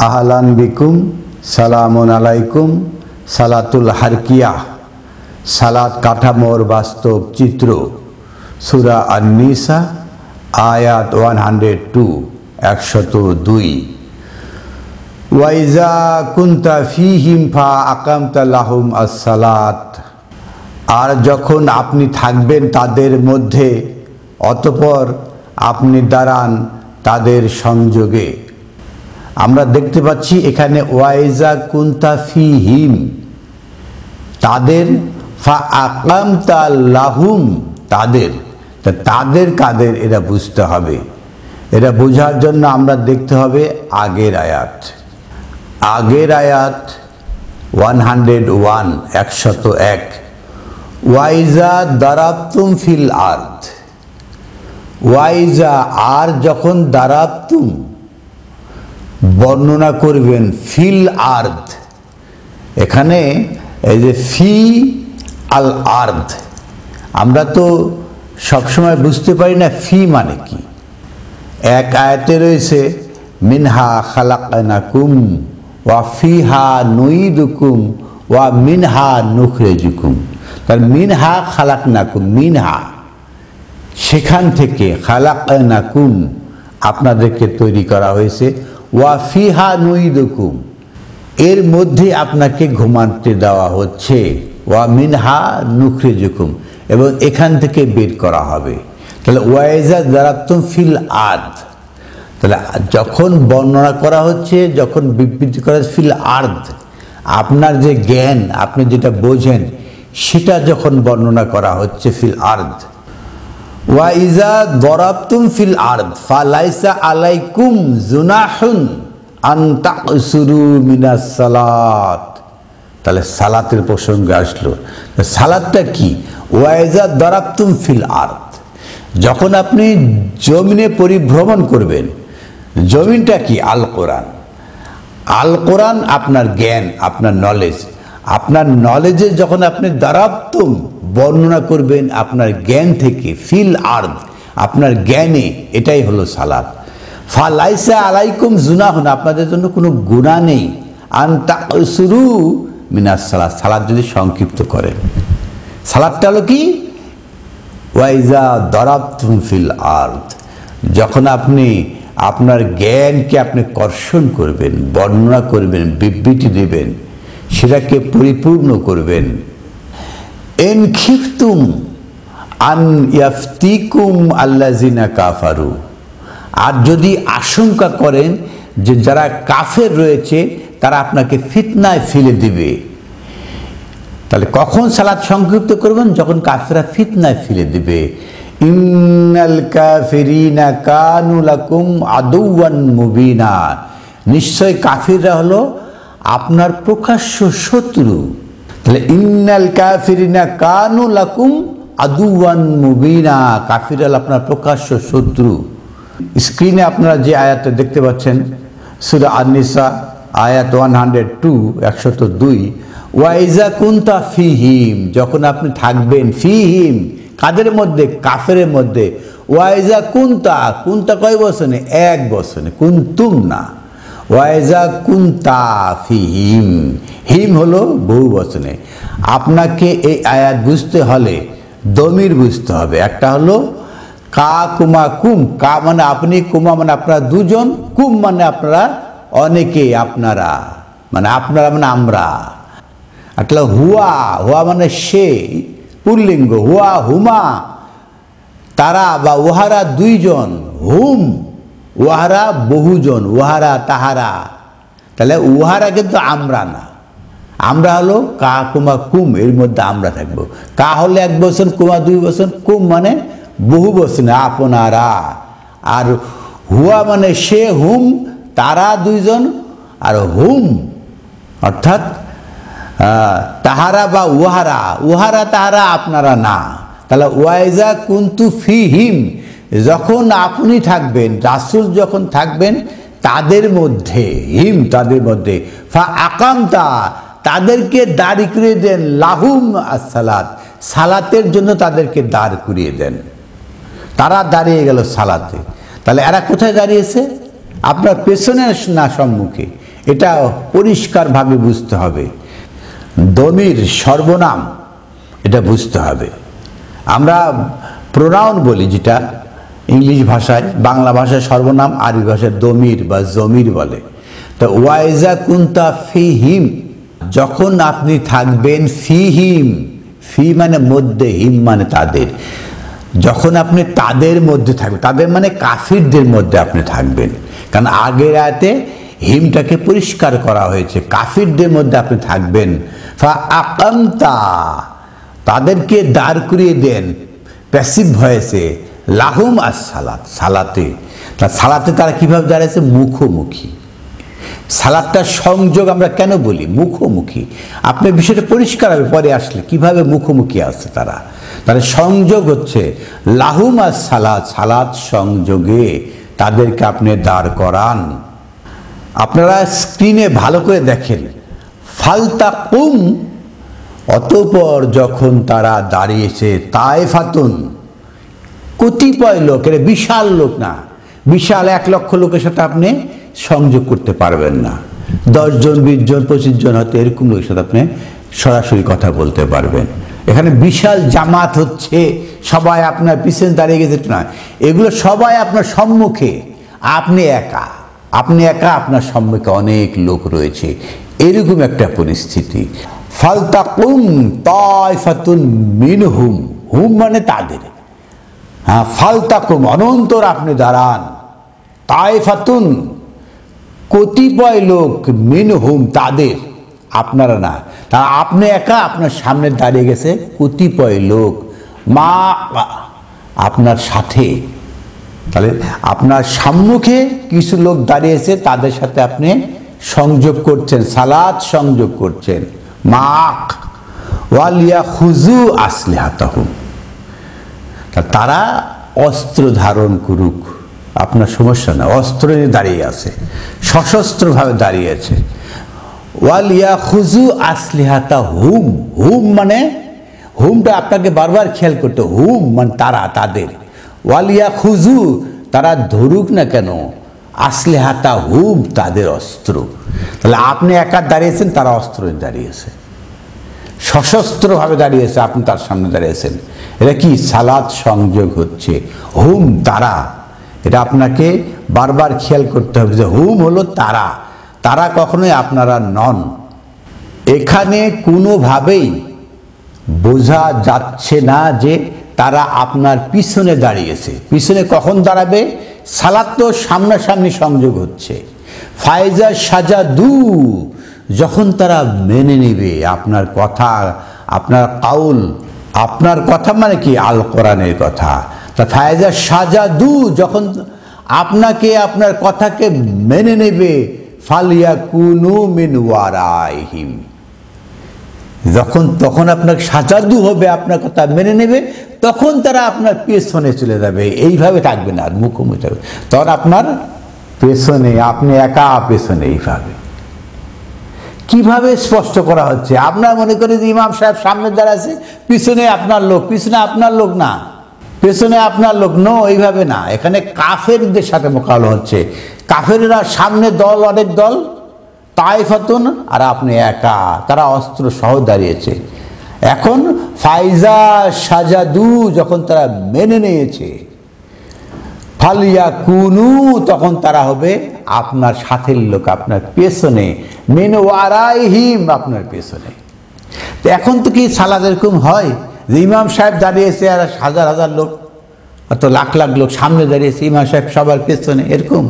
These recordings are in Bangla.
আহলান বিকুম সালামুন আলাইকুম। সালাতুল হারকিয়া, সালাত কাঠামোর বাস্তব চিত্র, সূরা আন-নিসা আয়াত 102 102। ওয়াইজা কুনতা ফীহিম ফা আকামতা লাহুম আস-সালাত, আর যখন আপনি থাকবেন তাদের মধ্যে অতঃপর আপনি দাঁড়ান তাদের সংযোগে। আমরা দেখতে পাচ্ছি এখানে ওয়াইজা কুনতা ফীহিম, তাদের, ফা আকামতা লাহুম তাদের, তাদের কাদের এটা বুঝতে হবে। এটা বোঝার জন্য আমরা দেখতে হবে আগের আয়াত 101 101। ওয়াইজা দারাবতুম ফিল আরদ, ওয়াইজা আর যখন দারাবতুম বর্ণনা করবেন ফিল আরদ, এখানে এই যে ফি আল আরদ, আমরা তো সবসময় বুঝতে পারি না ফি মানে কি। এক আয়াতে রয়েছে মিনহা খালাকনাকুম ওয়া ফিহা নুইদুকুম ওয়া মিনহা নুখরিজুকুম। তার মিনহা খালাকনাকুম, মিনহা সেখান থেকে, খালাকনাকুম আপনাদেরকে তৈরি করা হয়েছে, ওয়া ফিহা নুইদুকুম এর মধ্যে আপনাকে ঘুমাতে দেওয়া হচ্ছে, ওয়া মিনহা নুখরিজুকুম এবং এখান থেকে বের করা হবে। তাহলে ওয়াইজা দারাবতুম ফিল আরদ, তাহলে যখন বর্ণনা করা হচ্ছে, যখন বিবৃতি করা হচ্ছে ফিল আরদ, আপনার যে জ্ঞান, আপনি যেটা বোঝেন সেটা যখন বর্ণনা করা হচ্ছে ফিল আরদ। ওয়াইজা দারাবতুম ফিল আরদ ফালাইসা আলাইকুম জুনাহুন আন তাকসুরু মিনাস সালাত, তাহলে সালাতের প্রসঙ্গে আসলো। সালাতটা কি? ওয়াইজা দারাবতুম ফিল আরদ, যখন আপনি জমিনে পরিভ্রমণ করবেন, জমিনটা কি? আল কোরআন। আল কোরআন আপনার জ্ঞান, আপনার নলেজ, আপনার নলেজে যখন আপনি দারাবতুম বর্ণনা করবেন আপনার জ্ঞান থেকে, ফিল আরদ আপনার জ্ঞানে, এটাই হলো সালাত। ফালাইসা আলাইকুম জুনাহুন, আপনাদের জন্য কোনো গুনাহ নেই, আন তাকসুরু মিনাস সালাত, সালাত যদি সংক্ষিপ্ত করেন। সালাতটা হলো কি? ওয়াইজা দারাবতুম ফিল আরদ, যখন আপনি আপনার জ্ঞানকে আপনি কর্ষণ করবেন, বর্ণনা করবেন, বিবৃতি দেবেন, সেটাকে পরিপূর্ণ করবেন। ইন খিফতুম আন ইয়াফতিকুম আল্লাযিনা কাফারু, আর যদি আশঙ্কা করেন যে যারা কাফের রয়েছে তারা আপনাকে ফিতনায় ফেলে দিবে, তাহলে কখন সালাত সংক্ষিপ্ত করবেন? যখন কাফেররা ফিতনায় ফেলে দিবে। ইন্নাল কাফিরিনা কানু লাকুম আদুওয়ান মুবিনা, নিশ্চয় কাফিররা হলো আপনার প্রকাশ্য শত্রু। তাহলে ইন্নাল কাফিরিনা কানু লাকুম আদুওয়ান মুবিনা, কাফিররা হলো আপনার প্রকাশ্য শত্রু। স্ক্রিনে আপনারা যে আয়াতটা দেখতে পাচ্ছেন সূরা আন-নিসা আয়াত 102 102। ওয়াইজা কুনতা ফীহিম, যখন আপনি থাকবেন, ফীহিম কাদের মধ্যে? কাফেরের মধ্যে। ওয়াইজা কুনতা, কুনতা কয় বচনে? এক বচনে, কুনতুম না। ওয়াইজা কুনতা ফীহিম, হিম হলো বহু বচনে। আপনাকে এই আয়াত বুঝতে হলে দমির বুঝতে হবে। একটা হলো কা কুমা কুম, কা মানে আপনি, কুমা মানে আপনারা দুজন, কুম মানে আপনারা অনেকে, আপনারা মানে আপনারা মানে আমরা। একটা হুয়া, হুয়া মানে সে, পুল্লিঙ্গ, হুয়া হুমা তারা বা ওহারা দুইজন, হুম ওহারা বহুজন, ওহারা তাহারা। তাহলে ওহারা কিন্তু আমরা না, আমরা হলো কা কুমা কুম, এর মধ্যে আমরা থাকবো। কা হলে এক বচন, কুমা দুই বচন, কুম মানে বহু বচন, আপনারা। আর হুয়া মানে সে, হুম তারা দুইজন, আর হুম অর্থাৎ তাহারা বা উহারা, উহারা তাহারা আপনারা না। তাহলে ওয়াইজা কুনতু ফীহিম, যখন আপনি থাকবেন, রাসূল যখন থাকবেন তাদের মধ্যে, হিম তাদের মধ্যে, ফা আকামতা তাদেরকে দাঁড় করিয়ে দেন, লাহুম আস-সালাত সালাতের জন্য তাদেরকে দাঁড় করিয়ে দেন। তারা দাঁড়িয়ে গেল সালাতে। তাহলে এরা কোথায় দাঁড়িয়েছে? আপনার পেছনে না সম্মুখে? এটা পরিষ্কারভাবে বুঝতে হবে। দমির সর্বনাম এটা বুঝতে হবে। আমরা প্রোনাউন বলি যেটা ইংলিশ ভাষায়, বাংলা ভাষায় সর্বনাম, আরবি ভাষায় দমির বা জমির বলে। তো ওয়াইজা কুন্তা ফিহিম, যখন আপনি থাকবেন ফিহিম, ফি মানে মধ্যে, হিম মানে তাদের, যখন আপনি তাদের মধ্যে থাকবেন, তাদের মানে কাফিরদের মধ্যে আপনি থাকবেন। কারণ আগের আয়াতে হিমটাকে পরিষ্কার করা হয়েছে, কাফিরদের মধ্যে আপনি থাকবেন। ফা আকামতা, তাদেরকে দাঁড় করিয়ে দেন, প্যাসিভ হয়েছে, লাহুম আস সালাত, সালাতে। তা সালাতে তারা কিভাবে দাঁড়িয়েছে? মুখোমুখি। সালাতটা সংযোগ আমরা কেন বলি? মুখোমুখি। আপনি বিষয়টা পরিষ্কার হবে পরে আসলে কিভাবে মুখোমুখি আছে তারা। তাহলে সংযোগ হচ্ছে লাহুম আস সালাত, সালাত সংযোগে তাদেরকে আপনি দাঁড় করান। আপনারা স্ক্রিনে ভালো করে দেখেন, ফালতাকুম, অতঃপর যখন তারা দাঁড়িয়েছে, তায়েফাতুন, কতিপয় লোক, এটা বিশাল লোক না, বিশাল 1 লক্ষ লোকের সাথে আপনি সংযোগ করতে পারবেন না। 10 জন 20 জন 25 জন হয়তো এরকম লোকের সাথে আপনি সরাসরি কথা বলতে পারবেন। এখানে বিশাল জামাত হচ্ছে, সবাই আপনার পিছনে দাঁড়িয়ে গেছে না, এগুলো সবাই আপনার সম্মুখে, আপনি একা, আপনি একা, আপনার সম্মুখে অনেক লোক রয়েছে, এরকম একটা পরিস্থিতি। ফালতাকুম তায়ফাতুন মিনহুম, হুম মানে তাদের, হ্যাঁ, ফালতাকুম অনন্তর আপনি দাঁড়ান, তায়ফাতুন কতিপয় লোক, মিনহুম তাদের, আপনারা না, তা আপনি একা, আপনার সামনে দাঁড়িয়ে গেছে কতিপয় লোক, মা আপনার সাথে, তাহলে আপনার সম্মুখে কিছু লোক দাঁড়িয়েছে, তাদের সাথে আপনি সংযোগ করছেন, সালাত সংযোগ করছেন। মাক ওয়ালিয়া খুজু আসলিহাতাহুম, তারা অস্ত্র ধারণ করুক, আপনার সমস্যা না, অস্ত্র নিয়ে দাঁড়িয়ে আছে, সশস্ত্রভাবে দাঁড়িয়ে আছে। ওয়ালিয়া খুজু আসলিহাতা হুম, হুম মানে, হুমটা আপনাকে বারবার খেয়াল করতে, হুম মানে তারা, তাদের, ওয়ালিয়া খুজু তারা ধরুক না কেন, আসলিহাতা হুম তাদের অস্ত্র। তাহলে আপনি একা দাঁড়িয়েছেন, তারা অস্ত্র দাঁড়িয়েছে, সশস্ত্রভাবে দাঁড়িয়েছে, আপনি তার সামনে দাঁড়িয়েছেন। এটা কি? সালাত সংযোগ হচ্ছে, হুম তারা। এটা আপনাকে বারবার খেয়াল করতে হবে যে হুম হলো তারা, তারা কখনোই আপনারা নন। এখানে কোনোভাবেই বোঝা যাচ্ছে না যে তারা আপনার পিছনে দাঁড়িয়েছে। পিছনে কখন দাঁড়াবে? সালাত তো সামনাসামনি সংযোগ হচ্ছে। ফায়জা সাজাদু, যখন তারা মেনে নেবে আপনার কথা, আপনার কাউল, আপনার কথা মানে কি? আল কোরআনের কথা। তা ফায়জা সাজাদু, যখন আপনাকে, আপনার কথাকে মেনে নেবে, ফালিয়াকুনু মিন ওয়ারাইহিম, যখন তখন আপনার সাজাদু হবে, আপনার কথা মেনে নেবে, তখন তারা আপনার পেছনে চলে যাবে, এইভাবে থাকবে না, আর মুখোমুখি থাকবে, তখন আপনার পেছনে, আপনি একা পেছনে। এইভাবে কিভাবে স্পষ্ট করা হচ্ছে? আপনার মনে করে যে ইমাম সাহেব সামনে দাঁড়াচ্ছে, পিছনে আপনার লোক, পিছনে আপনার লোক না, পেছনে আপনার লোক, নো, এইভাবে না। এখানে কাফেরদের সাথে মোকাবিলা হচ্ছে, কাফেররা সামনে দল, অনেক দল, তায়েফাতুন, আর আপনি একা, তারা অস্ত্র সহ দাঁড়িয়েছে। এখন ফাইজা সাজাদু, যখন তারা মেনে নিয়েছে, ফালিয়াকুনু, তখন তারা হবে আপনার সাথের লোক, আপনার পেছনে, মিন ওয়ারাইহিম, আপনার পেছনে। তো এখন তো কি সালাত এরকম হয় যে ইমাম সাহেব দাঁড়িয়েছে আর হাজার হাজার লোক, অত লাখ লাখ লোক সামনে দাঁড়িয়েছে, ইমাম সাহেব সবার পেছনে, এরকম?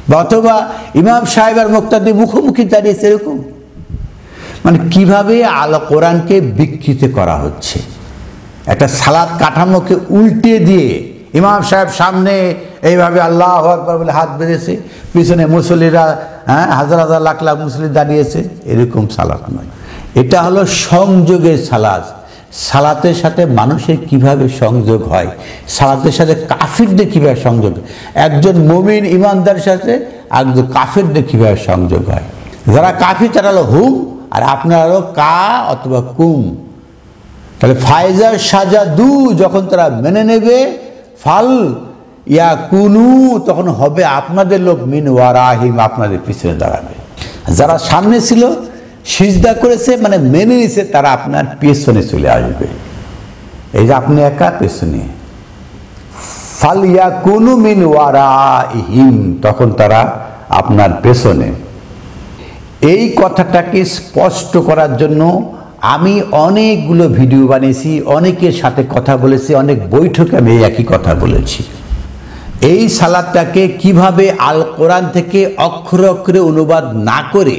বা অথবা ইমাম সাহেব আর মুক্তাদি মুখোমুখি দাঁড়িয়েছে, এরকম? মানে কিভাবে আল কোরআনকে বিকৃত করা হচ্ছে, একটা সালাত কাঠামোকে উল্টে দিয়ে ইমাম সাহেব সামনে এইভাবে আল্লাহু আকবার বলে হাত বেঁধেছে, পিছনে মুসল্লিরা, হ্যাঁ, হাজার হাজার লাখ লাখ মুসল্লি দাঁড়িয়েছে, এরকম সালাত নয়। এটা হলো সংযোগের সালাত। সালাতের সাথে মানুষের কিভাবে সংযোগ হয়, সালাতের সাথে কাফিরদের কিভাবে সংযোগ, একজন মুমিন ইমানদারের সাথে একজন কাফিরদের কিভাবে সংযোগ হয়। যারা কাফির তারা হলো হুম, আর আপনারা হলো কা অথবা কুম। তাহলে ফায়জা সাজাদু, যখন তারা মেনে নেবে, ফাল ইয়া কুনু, তখন হবে আপনাদের লোক, মিন ওয়ারাহিম, আপনাদের পিছনে দাঁড়াবে। যারা সামনে ছিল সিজদা করেছে মানে মেনে নিছে, তারা আপনার পেছনে চলে আসবে। এই যে আপনি একা পেছনে, ফালিয়াকুনু মিন ওয়ারাইহিম, তখন তারা আপনার পেছনে। এই কথাটাকে স্পষ্ট করার জন্য আমি অনেকগুলো ভিডিও বানিয়েছি, অনেকের সাথে কথা বলেছি, অনেক বৈঠকে আমি একই কথা বলেছি। এই সালাদটাকে কিভাবে আল কোরআন থেকে অক্ষরে অক্ষরে অনুবাদ না করে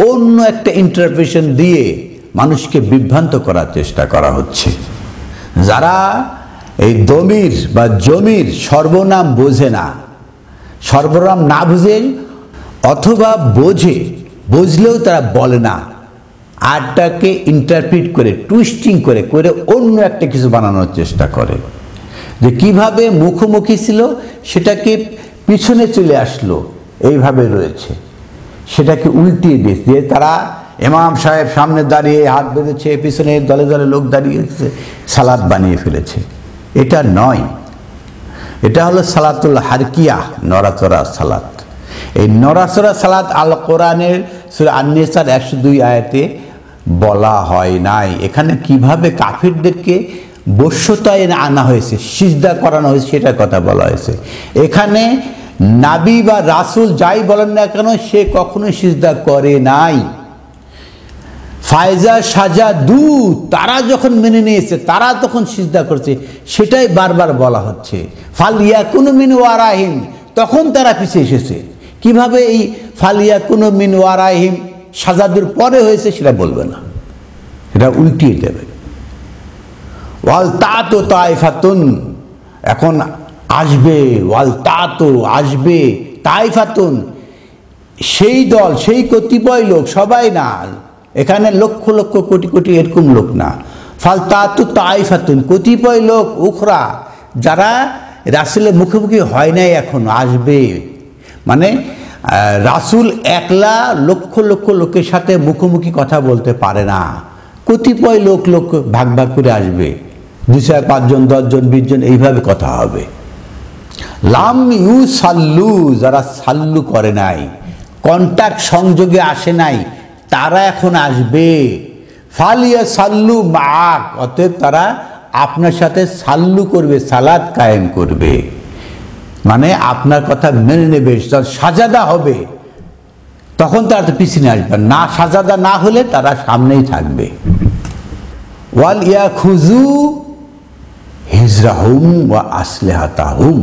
অন্য একটা ইন্টারপ্রিটেশন দিয়ে মানুষকে বিভ্রান্ত করার চেষ্টা করা হচ্ছে। যারা এই দমির বা জমির সর্বনাম বোঝে না, সর্বনাম না বুঝে অথবা বুঝলেও তারা বলে না, আরটাকে ইন্টারপ্রিট করে টুইস্টিং করে করে অন্য একটা কিছু বানানোর চেষ্টা করে। যে কিভাবে মুখোমুখি ছিল সেটাকে পিছনে চলে আসলো, এইভাবে রয়েছে, সেটাকে উল্টিয়ে দিয়ে তারা ইমাম সাহেব সামনে দাঁড়িয়ে হাত বেঁধেছে, পিছনে দলে দলে লোক দাঁড়িয়েছে, সালাত বানিয়ে ফেলেছে। এটা নয়, এটা হলো সালাতুল হারকিয়া, নড়াচড়া সালাত। এই নড়াচড়া সালাত আল কোরআনের সূরা আন-নিসার 102 আয়াতে বলা হয় নাই। এখানে কিভাবে কাফিরদেরকে বশ্যতায় আনা হয়েছে, সিজদা করানো হয়েছে, সেটার কথা বলা হয়েছে। এখানে নাবী বা রাসূল যাই বলেন না কেন, সে কখনোই সিজদা করে নাই। ফায়জা সাজাদু, তারা যখন মেনে নিয়েছে, তারা তখন সিজদা করছে, সেটাই বারবার বলা হচ্ছে। ফালিয়াকুনু মিন ওয়ারাইহিম, তখন তারা পিছিয়ে এসেছে। কিভাবে এই ফালিয়াকুনু মিন ওয়ারাইহিম সাজাদুর পরে হয়েছে সেটা বলবে না, এটা উল্টিয়ে দেবে। ওয়াল তাতু তাইফাতুন, এখন আসবে, ওয়াল তাতু আসবে, তাইফাতুন সেই দল, সেই কতিপয় লোক, সবাই না, এখানে লক্ষ লক্ষ কোটি কোটি এরকম লোক না। ফাল তাতু তাইফাতুন, কতিপয় লোক উখরা, যারা রাসূলের মুখোমুখি হয় নাই এখনো, আসবে। মানে রাসূল একলা লক্ষ লক্ষ লোকের সাথে মুখোমুখি কথা বলতে পারে না, কতিপয় লোক ভাগ ভাগ করে আসবে, 2 4 5 জন 10 জন 20 জন এইভাবে কথা হবে। লাম ইউ সাল্লু, যারা সাল্লু করে নাই, কন্টাক্ট সংযোগে আসে নাই, তারা এখন আসবে। ফালিয়া সাল্লু মাক, অতএব তারা আপনার সাথে সাল্লু করবে, সালাত কায়েম করবে, মানে আপনার কথা মেনে নেবে। সাজাদা হবে তখন তারা তো পিছনে আসবে না, সাজাদা না হলে তারা সামনেই থাকবে। ওয়াল ইয়াখুযু হিজরাহুম ওয়া আসলিহাতাহুম,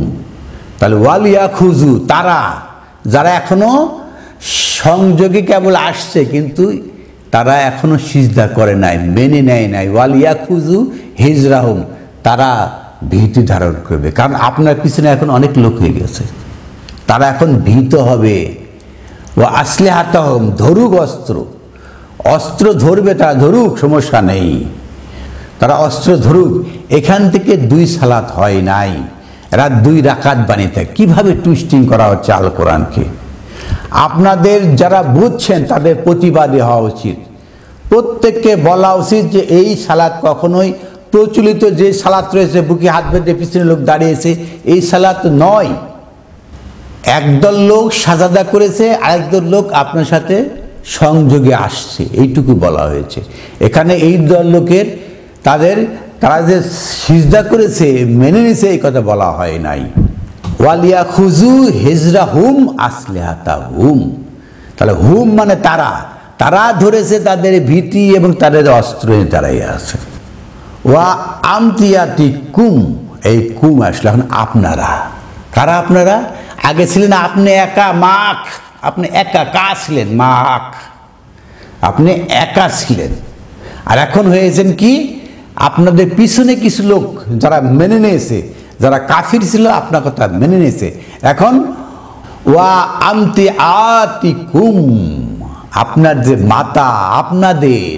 তাহলে ওয়াল ইয়াখুযু, তারা যারা এখনো সংযোগে কেবল আসছে কিন্তু তারা এখনো সিজদা করে নাই, মেনে নেয় নাই। ওয়াল ইয়াখুযু হিজরাহুম, তারা ভীতি ধারণ করবে, কারণ আপনার পিছনে এখন অনেক লোক হয়ে গেছে, তারা এখন ভীত হবে। ও আসলিহাতাহুম, ধরুক অস্ত্র, অস্ত্র ধরবে, তারা ধরুক, সমস্যা নেই, তারা অস্ত্র ধরুক। এখান থেকে 2 সালাত হয় নাই, এরা 2 রাকাত বানিয়ে থাকে। কীভাবে টুইস্টিং করা হচ্ছে আল কোরআনকে। আপনাদের যারা বুঝছেন তাদের প্রতিবাদী হওয়া উচিত, প্রত্যেককে বলা উচিত যে এই সালাত কখনোই প্রচলিত যে সালাত রয়েছে, বুকে হাত বেঁধে পিছনে লোক দাঁড়িয়েছে, এই সালাত নয়। একদল লোক সাজাদা করেছে, আরেকদল লোক আপনার সাথে সংযোগে আসছে, এইটুকু বলা হয়েছে। এখানে এই দল লোকের তারা যে সিজদা করেছে, মেনে নিছে, এই কথা বলা হয় নাই। ওয়াল ইয়াখুযু হিজরাহুম আসলিহাতাহুম, তাহলে হুম মানে তারা ধরেছে তাদের ভীতি এবং তাদের অস্ত্র তারাই আছে। ওয়া আমতিয়াতিকুম, এই কুম আসলে এখন আপনারা। কারা আপনারা? আগে ছিলেন আপনি একা, মাক, আপনি একা, কা ছিলেন মাক, আপনি একা ছিলেন। আর এখন হয়েছেন কি, আপনাদের পিছনে কিছু লোক যারা মেনে নিয়েছে, যারা কাফির ছিল আপনার কথা মেনে নিয়েছে, এখন ওয়া আমতিয়াতিকুম, আপনার যে মাতা, আপনাদের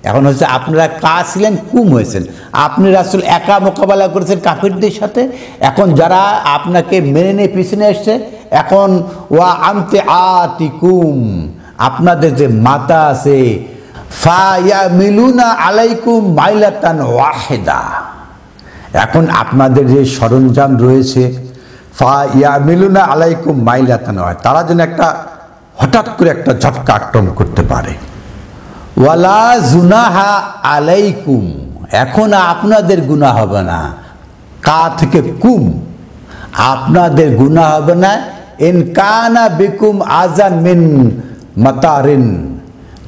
এখন হচ্ছে আপনারা কা ছিলেন, কুম হয়েছেন। আপনি রাসূল একা মোকাবেলা করেছেন কাফিরদের সাথে, এখন যারা আপনাকে মেনে নিয়ে পিছনে এসছে, এখন ওয়া আমতিয়াতিকুম, আপনাদের যে মাতা আছে, ফায়ামিলুনা আলাইকুম মাইলাতান ওয়াহিদা, এখন আপনাদের যে সরঞ্জাম রয়েছে, ফায়ামিলুনা আলাইকুম মাইলাতান ওয়াহিদা, তারা যেন একটা হঠাৎ করে একটা ঝটকা আক্রমণ করতে পারে। ওয়ালা জুনাহা আলাইকুম, এখন আপনাদের গুনাহ হবে না। কা থেকে কুম, আপনাদের গুনাহ হবে না। ইন কানা বিকুম আজান মিন মাতারিন,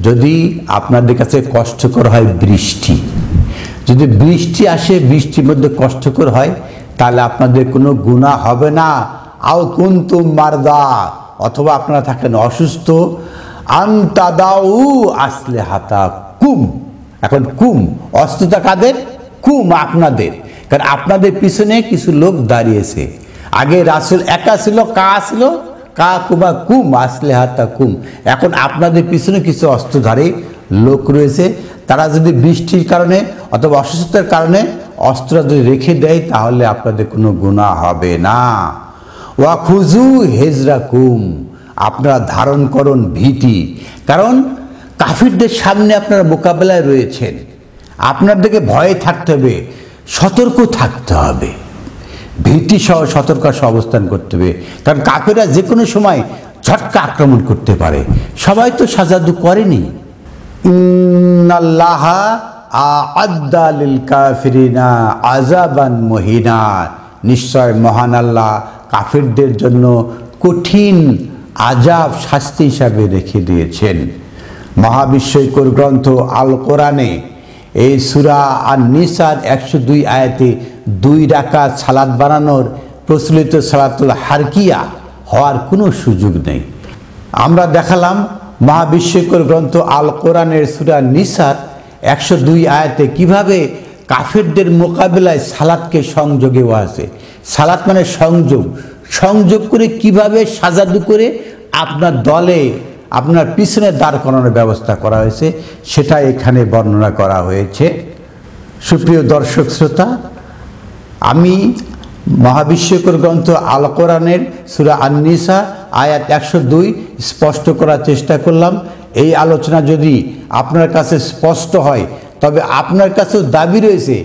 যদি আপনাদের কাছে কষ্টকর হয় বৃষ্টি, যদি বৃষ্টি আসে, বৃষ্টির মধ্যে কষ্টকর হয়, তাহলে আপনাদের কোনো গুনাহ হবে না। আও কুনতুম মারদা, অথবা আপনারা থাকেন অসুস্থ। আনতাদাউ আসলিহাতা কুম, এখন কুম অস্ত্রতা কাদের? কুম আপনাদের, কারণ আপনাদের পিছনে কিছু লোক দাঁড়িয়েছে। আগে রাসূল একা ছিল, কা ছিল, কা কুমা কুম আসলিহাতা কুম। এখন আপনাদের পিছনে কিছু অস্ত্রধারী লোক রয়েছে, তারা যদি বৃষ্টির কারণে অথবা অসুস্থতার কারণে অস্ত্র যদি রেখে দেয়, তাহলে আপনাদের কোনো গুনাহ হবে না। ওয়া খুজু হেজরাকুম, আপনারা ধারণ করুন ভীতি, কারণ কাফিরদের সামনে আপনারা মোকাবেলায় রয়েছেন। আপনাদেরকে ভয়ে থাকতে হবে, সতর্ক থাকতে হবে, ভীতি সহ সতর্ক সহ অবস্থান করতে হবে, কারণ কাফিররা যে কোনো সময় ঝটকা আক্রমণ করতে পারে। সবাই তো সাজাদু করেনি। ইন্নাল্লাহা আ'আদ্দা লিল কাফিরিনা আযাবান মুহিনা, নিশ্চয় মহান আল্লাহ কাফিরদের জন্য কঠিন আযাব শাস্তি হিসাবে রেখে দিয়েছেন। মহাবিস্ময়কর গ্রন্থ আল কোরআনে এই সূরা আন-নিসার 102 আয়াতে 2 রাকাত সালাত বানানোর প্রচলিত সালাতুল হারকিয়া হওয়ার কোনো সুযোগ নেই। আমরা দেখালাম মহাবিস্ময়কর গ্রন্থ আল কোরআনের সূরা নিসার 102 আয়াতে কিভাবে কাফেরদের মোকাবিলায় সালাতকে সংযোগে আছে। সালাত মানে সংযোগ, সংযোগ করে কিভাবে সাজাদু করে আপনার দলে আপনার পিছনে দাঁড় করানোর ব্যবস্থা করা হয়েছে, সেটা এখানে বর্ণনা করা হয়েছে। সুপ্রিয় দর্শক শ্রোতা, আমি মহাবিস্ময়কর গ্রন্থ আল কোরআনের সূরা আন-নিসা আয়াত 102 স্পষ্ট করার চেষ্টা করলাম। এই আলোচনা যদি আপনার কাছে স্পষ্ট হয়, তবে আপনার কাছেও দাবি রয়েছে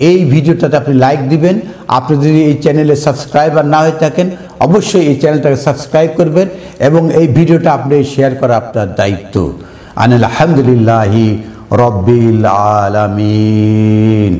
এই ভিডিওটাতে আপনি লাইক দিবেন। আপনি যদি এই চ্যানেলে সাবস্ক্রাইবার না হয়ে থাকেন, অবশ্যই এই চ্যানেলটাকে সাবস্ক্রাইব করবেন এবং এই ভিডিওটা আপনি শেয়ার করা আপনার দায়িত্ব। আলহামদুলিল্লাহি রব্বিল আলামিন।